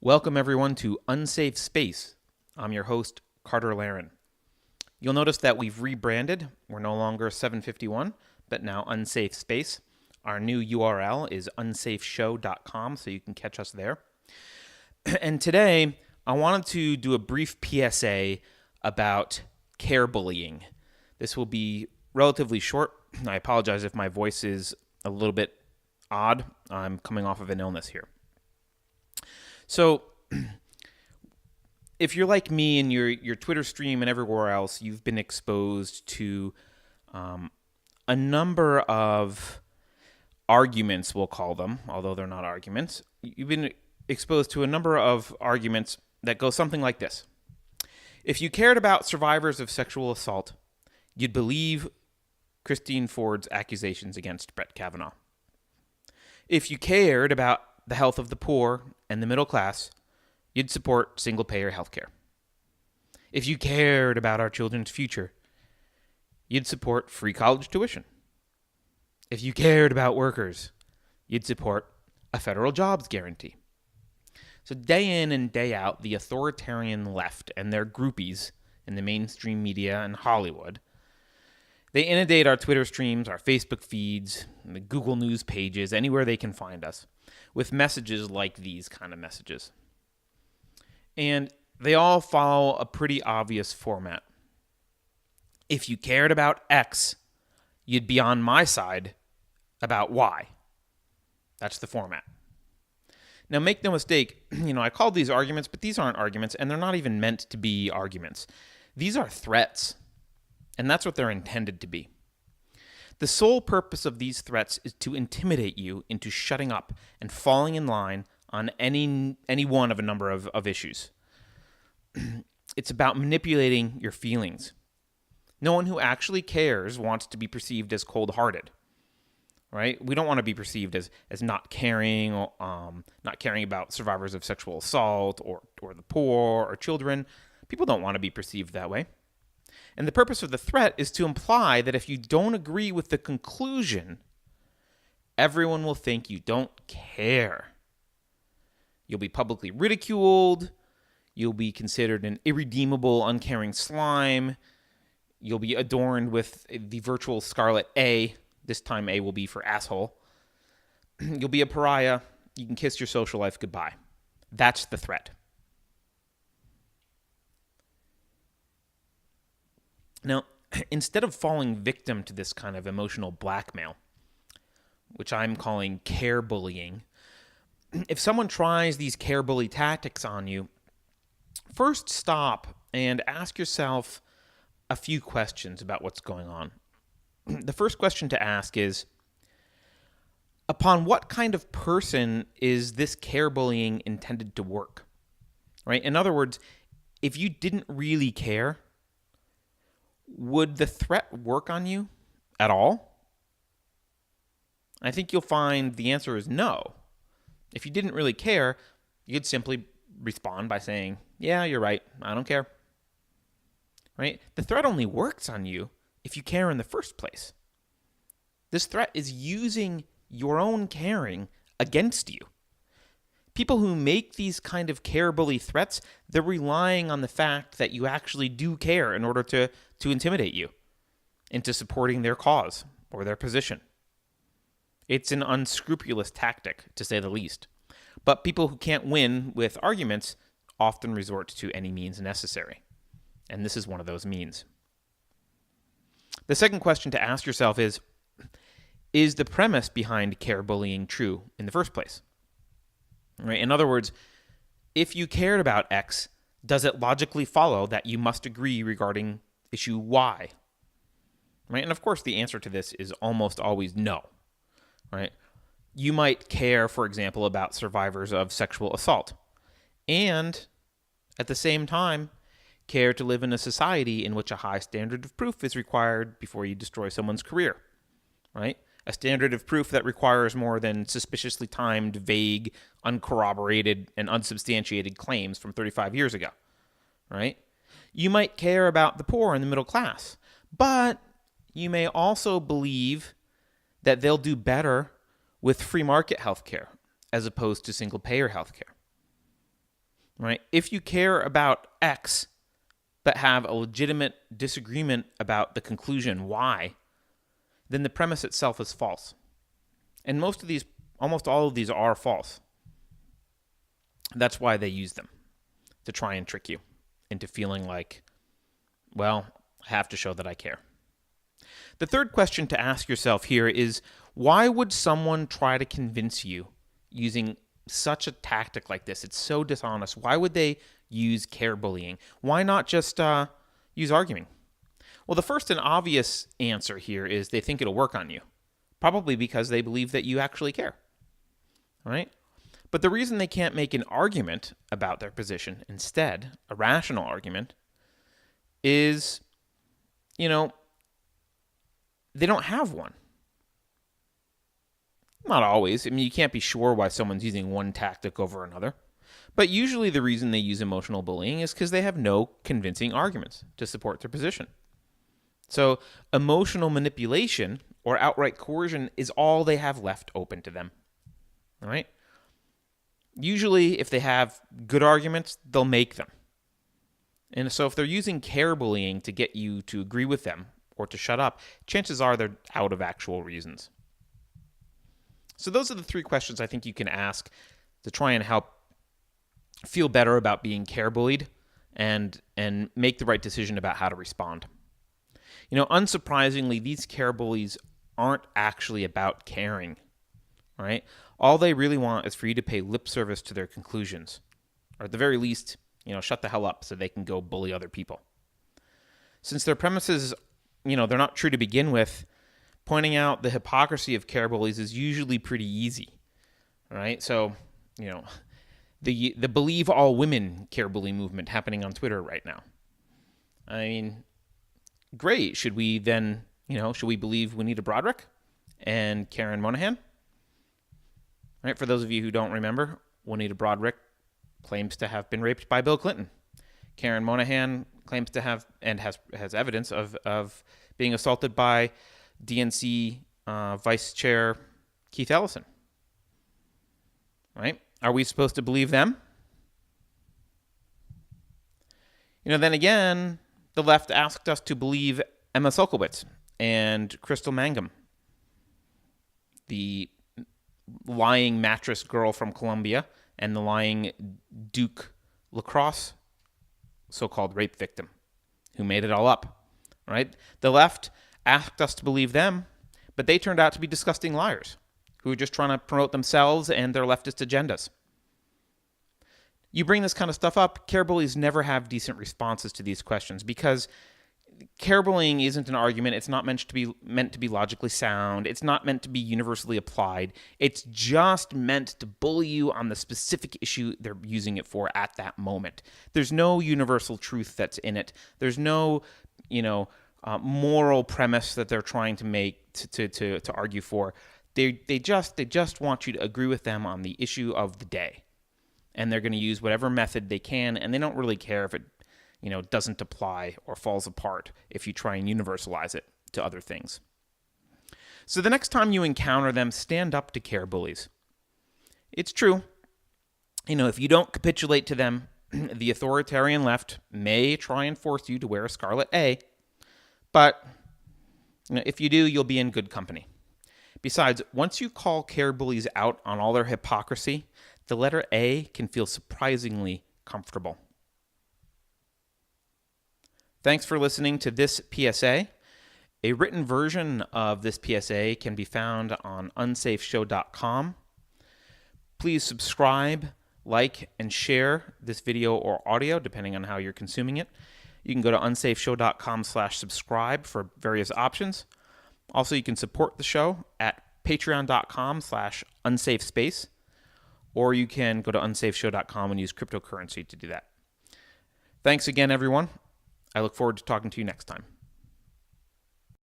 Welcome, everyone, to Unsafe Space. I'm your host, Carter Laren. You'll notice that we've rebranded. We're no longer 751, but now Unsafe Space. Our new URL is unsafeshow.com, so you can catch us there. And today, I wanted to do a brief PSA about care bullying. This will be relatively short. I apologize if my voice is a little bit odd. I'm coming off of an illness here. So, if you're like me and your Twitter stream and everywhere else, you've been exposed to a number of arguments, we'll call them, although they're not arguments. You've been exposed to a number of arguments that go something like this. If you cared about survivors of sexual assault, you'd believe Christine Ford's accusations against Brett Kavanaugh. If you cared about the health of the poor and the middle class, you'd support single-payer healthcare. If you cared about our children's future, you'd support free college tuition. If you cared about workers, you'd support a federal jobs guarantee. So day in and day out, the authoritarian left and their groupies in the mainstream media and Hollywood, they inundate our Twitter streams, our Facebook feeds, the Google News pages, anywhere they can find us, with messages like these kind of messages. And they all follow a pretty obvious format. If you cared about X, you'd be on my side about Y. That's the format. Now, make no mistake, I called these arguments, but these aren't arguments, and they're not even meant to be arguments. These are threats, and that's what they're intended to be. The sole purpose of these threats is to intimidate you into shutting up and falling in line on any one of a number of issues. It's about manipulating your feelings. No one who actually cares wants to be perceived as cold-hearted, right? We don't want to be perceived as not caring, not caring about survivors of sexual assault or the poor or children. People don't want to be perceived that way. And the purpose of the threat is to imply that if you don't agree with the conclusion, everyone will think you don't care. You'll be publicly ridiculed. You'll be considered an irredeemable, uncaring slime. You'll be adorned with the virtual scarlet A. This time A will be for asshole. You'll be a pariah. You can kiss your social life goodbye. That's the threat. Now, instead of falling victim to this kind of emotional blackmail, which I'm calling care bullying, if someone tries these care bully tactics on you, first stop and ask yourself a few questions about what's going on. The first question to ask is, upon what kind of person is this care bullying intended to work? Right? In other words, if you didn't really care, would the threat work on you at all? I think you'll find the answer is no. If you didn't really care, you'd simply respond by saying, yeah, you're right, I don't care. Right? The threat only works on you if you care in the first place. This threat is using your own caring against you. People who make these kind of care bully threats, they're relying on the fact that you actually do care in order to intimidate you into supporting their cause or their position. It's an unscrupulous tactic, to say the least. But people who can't win with arguments often resort to any means necessary. And this is one of those means. The second question to ask yourself is the premise behind care bullying true in the first place? Right? In other words, if you cared about X, does it logically follow that you must agree regarding issue Y? Right? And of course, the answer to this is almost always no. Right? You might care, for example, about survivors of sexual assault, and at the same time, care to live in a society in which a high standard of proof is required before you destroy someone's career. Right? A standard of proof that requires more than suspiciously timed, vague, uncorroborated, and unsubstantiated claims from 35 years ago, right? You might care about the poor and the middle class, but you may also believe that they'll do better with free market healthcare as opposed to single-payer healthcare. right? If you care about X but have a legitimate disagreement about the conclusion Y, then the premise itself is false. And almost all of these are false. That's why they use them, to try and trick you into feeling like, well, I have to show that I care. The third question to ask yourself here is, why would someone try to convince you using such a tactic like this? It's so dishonest. Why would they use care bullying? Why not just use arguing? Well, the first and obvious answer here is they think it'll work on you, probably because they believe that you actually care, right? But the reason they can't make an argument about their position, instead, a rational argument, is, they don't have one. Not always. I mean, you can't be sure why someone's using one tactic over another. But usually the reason they use emotional bullying is because they have no convincing arguments to support their position. So emotional manipulation or outright coercion is all they have left open to them. All right? Usually, if they have good arguments, they'll make them. And so if they're using care bullying to get you to agree with them or to shut up, chances are they're out of actual reasons. So those are the three questions I think you can ask to try and help feel better about being care bullied and make the right decision about how to respond. Unsurprisingly, these care bullies aren't actually about caring, right? All they really want is for you to pay lip service to their conclusions, or at the very least, shut the hell up so they can go bully other people. Since their premises, they're not true to begin with, pointing out the hypocrisy of care bullies is usually pretty easy, right? So, the believe all women care bully movement happening on Twitter right now. I mean, great. Should we believe Juanita Broaddrick and Karen Monahan? Right? For those of you who don't remember, Juanita Broaddrick claims to have been raped by Bill Clinton. Karen Monahan claims to have and has evidence of being assaulted by DNC Vice Chair Keith Ellison. Right? Are we supposed to believe them? Then again, the left asked us to believe Emma Sulkowicz and Crystal Mangum, the lying mattress girl from Colombia and the lying Duke lacrosse so-called rape victim who made it all up, right? The left asked us to believe them, but they turned out to be disgusting liars who are just trying to promote themselves and their leftist agendas. You bring this kind of stuff up, care bullies never have decent responses to these questions because care bullying isn't an argument. It's not meant to be logically sound. It's not meant to be universally applied. It's just meant to bully you on the specific issue they're using it for at that moment. There's no universal truth that's in it. There's no, moral premise that they're trying to make to argue for. They just want you to agree with them on the issue of the day. And they're going to use whatever method they can, and they don't really care if it doesn't apply or falls apart if you try and universalize it to other things. So the next time you encounter them, stand up to care bullies. It's true. If you don't capitulate to them, the authoritarian left may try and force you to wear a scarlet A, but if you do, you'll be in good company. Besides, once you call care bullies out on all their hypocrisy, the letter A can feel surprisingly comfortable. Thanks for listening to this PSA. A written version of this PSA can be found on unsafeshow.com. Please subscribe, like, and share this video or audio, depending on how you're consuming it. You can go to unsafeshow.com/subscribe for various options. Also, you can support the show at patreon.com/unsafespace, or you can go to unsafeshow.com and use cryptocurrency to do that. Thanks again, everyone. I look forward to talking to you next time.